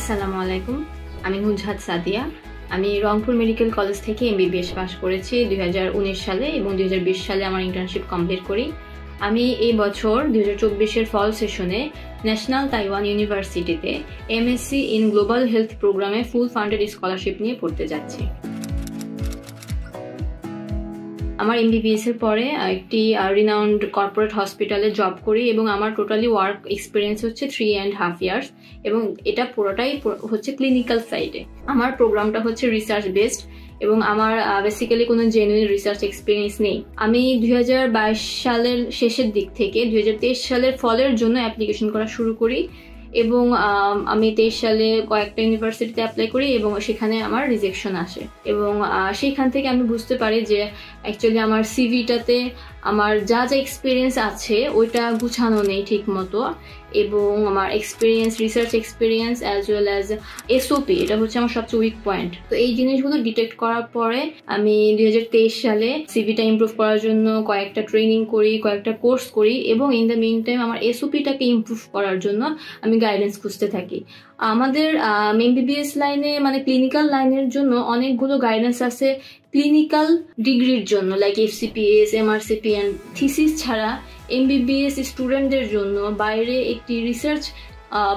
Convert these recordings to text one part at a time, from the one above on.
আসসালামু আলাইকুম, আমি নুজহাত সাদিয়া। আমি রংপুর মেডিকেল কলেজ থেকে এমবিবিএস পাস করেছি 2019 সালে এবং 2020 সালে আমার ইন্টার্নশিপ কমপ্লিট করি। আমি এই বছর 2024-এর ফল সেশনে ন্যাশনাল তাইওয়ান ইউনিভার্সিটিতে এমএসসি ইন গ্লোবাল হেলথ প্রোগ্রামে ফুল ফান্ডেড স্কলারশিপ নিয়ে পড়তে যাচ্ছি। আমার এমবিবিএস এর পরে একটি রিনাউন্ড কর্পোরেট হসপিটালে জব করি এবং আমার টোটালি ওয়ার্ক এক্সপিরিয়েন্স হচ্ছে 3.5 ইয়ার্স এবং এটা পুরোটাই হচ্ছে ক্লিনিক্যাল সাইডে। আমার প্রোগ্রামটা হচ্ছে রিসার্চ বেসড এবং আমার বেসিক্যালি কোনো জেনুইন রিসার্চ এক্সপিরিয়েন্স নেই। আমি 2022 সালের শেষের দিক থেকে 2023 সালের ফলের জন্য অ্যাপ্লিকেশন করা শুরু করি এবং আমি 23 সালে কয়েকটা ইউনিভার্সিটিতে অ্যাপ্লাই করি এবং সেখানে আমার রিজেকশন আসে এবং সেইখান থেকে আমি বুঝতে পারি যে অ্যাকচুয়ালি আমার সিভিটাতে আমার যা যা এক্সপিরিয়েন্স আছে ওইটা গুছানো নেই ঠিক মতো এবং আমার experience research experience as well as SOP এটা হচ্ছে আমার সবচেয়ে উইক পয়েন্ট। তো এই জিনিসগুলো ডিটেক্ট করার পরে আমি 2023 সালে সিভিটা ইমপ্রুভ করার জন্য কয়েকটা ট্রেনিং করি, কয়েকটা কোর্স করি এবং ইন দ্য মিন টাইম আমার এসওপিটাকে ইমপ্রুভ করার জন্য আমি গাইডেন্স খুঁজতে থাকি। আমাদের এমবিবিএস লাইনে মানে ক্লিনিক্যাল লাইনের জন্য অনেকগুলো গাইডেন্স আছে ক্লিনিক্যাল ডিগ্রির জন্য, like FCPS, MRCP and thesis ছাড়া এমবিবিএস স্টুডেন্টদের জন্য বাইরে একটি রিসার্চ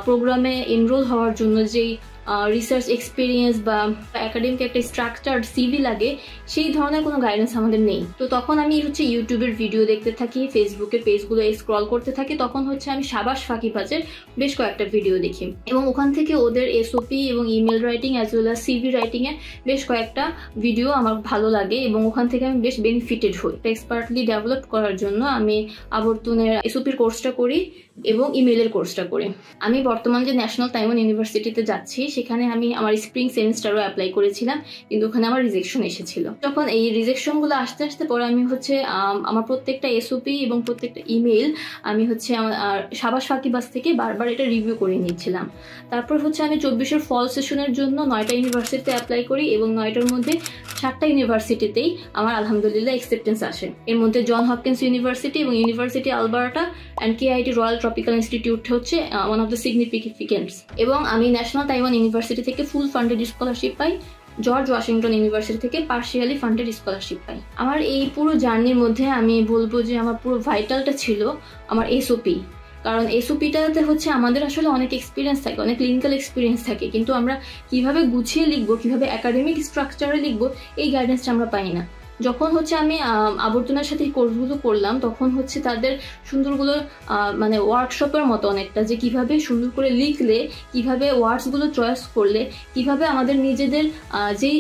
প্রোগ্রামে এনরোল হওয়ার জন্য যেই রিসার্চ এক্সপিরিয়েন্স বা একাডেমিক একটা স্ট্রাকচার্ড সিভি লাগে সেই ধরনের কোনো গাইডেন্স আমাদের নেই। তো তখন আমি হচ্ছে ইউটিউবের ভিডিও দেখতে থাকি, ফেসবুকের পেজগুলো স্ক্রল করতে থাকি, তখন হচ্ছে আমি সাবাস ফাঁকিবাজের বেশ কয়েকটা ভিডিও দেখি এবং ওখান থেকে ওদের এসওপি এবং email writing as well as CV রাইটিংয়ে বেশ কয়েকটা ভিডিও আমার ভালো লাগে এবং ওখান থেকে আমি বেশ বেনিফিটেড হই। এক্সপার্টলি ডেভেলপ করার জন্য আমি আবর্তনের এসওপির কোর্সটা করি এবং ইমেলের কোর্সটা করি। আমি বর্তমান যে ন্যাশনাল তাইওয়ান ইউনিভার্সিটিতে যাচ্ছি সেখানে আমি আমার স্প্রিং সেমিস্টারও অ্যাপ্লাই করেছিলাম কিন্তু ওখানে আমার রিজেকশন এসেছিল। যখন এই রিজেকশনগুলো আস্তে আস্তে পরে আমি হচ্ছে আমার প্রত্যেকটা এসওপি এবং প্রত্যেকটা ইমেল আমি হচ্ছে আমার সাবাস ফাঁকিবাজ থেকে বারবার এটা রিভিউ করে নিচ্ছিলাম। তারপর হচ্ছে আমি 24-এর ফল সেশনের জন্য 9টা ইউনিভার্সিটিতে অ্যাপ্লাই করি এবং 9টার মধ্যে 7টা ইউনিভার্সিটিতেই আমার আলহামদুলিল্লাহ অ্যাকসেপ্টেন্স আসে। এর মধ্যে জন হপকিন্স ইউনিভার্সিটি এবং university Alberta and KIT royal tropical institute হচ্ছে ওয়ান অফ দ্য সিগনিফিকেন্টস এবং আমি ন্যাশনাল তাইওয়ান ইউনিভার্সিটি থেকে ফুল ফান্ডেড স্কলারশিপ পাই, জর্জ ওয়াশিংটন ইউনিভার্সিটি থেকে পার্শিয়ালি ফান্ডেড স্কলারশিপ পাই। আমার এই পুরো জার্নির মধ্যে আমি বলবো যে আমার পুরো ভাইটালটা ছিল আমার এসওপি, কারণ এসওপিটাতে হচ্ছে আমাদের আসলে অনেক এক্সপিরিয়েন্স থাকে, অনেক ক্লিনিক্যাল এক্সপিরিয়েন্স থাকে, কিন্তু আমরা কিভাবে গুছিয়ে লিখবো, কিভাবে একাডেমিক স্ট্রাকচারে লিখবো এই গাইডেন্সটা আমরা পাই না। যখন হচ্ছে আমি আবর্তনের সাথে কোর্সগুলো করলাম তখন হচ্ছে তাদের সুন্দরগুলো মানে ওয়ার্কশপের মতো অনেকটা, যে কিভাবে সুন্দর করে লিখলে, কিভাবে ওয়ার্ডসগুলো চয়েস করলে, কিভাবে আমাদের নিজেদের যেই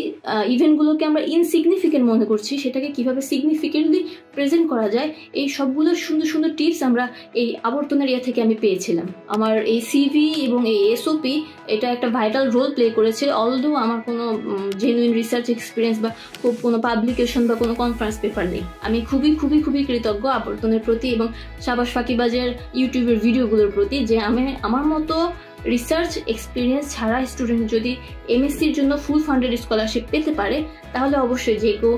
ইভেন্টগুলোকে আমরা ইনসিগনিফিকেন্ট মনে করছি সেটাকে কিভাবে সিগনিফিকেন্টলি প্রেজেন্ট করা যায়, এই সবগুলো সুন্দর সুন্দর টিপস আমরা এই আবর্তনের ইয়ে থেকে আমি পেয়েছিলাম। আমার এই সিভি এবং এই এসওপি এটা একটা ভাইটাল রোল প্লে করেছে, অলদো আমার কোনো জেনুইন রিসার্চ এক্সপিরিয়েন্স বা খুব কোনো পাবলিকেশন বা কোনো কনফারেন্স পেপার নেই। আমি খুবই খুবই খুবই কৃতজ্ঞ আবর্তনের প্রতি এবং সাবাস ফাঁকিবাজের ইউটিউবের ভিডিওগুলোর প্রতি, যে আমার মতো রিসার্চ এক্সপিরিয়েন্স ছাড়া স্টুডেন্ট যদি এমএসসির জন্য ফুল ফান্ডেড স্কলারশিপ পেতে পারে তাহলে অবশ্যই যে কেউ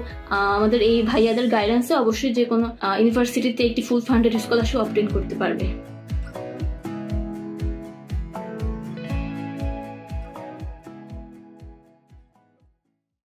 আমাদের এই ভাইয়াদের গাইডেন্সে অবশ্যই যে কোনো ইউনিভার্সিটিতে একটি ফুল ফান্ডেড স্কলারশিপ অবটেন করতে পারবে।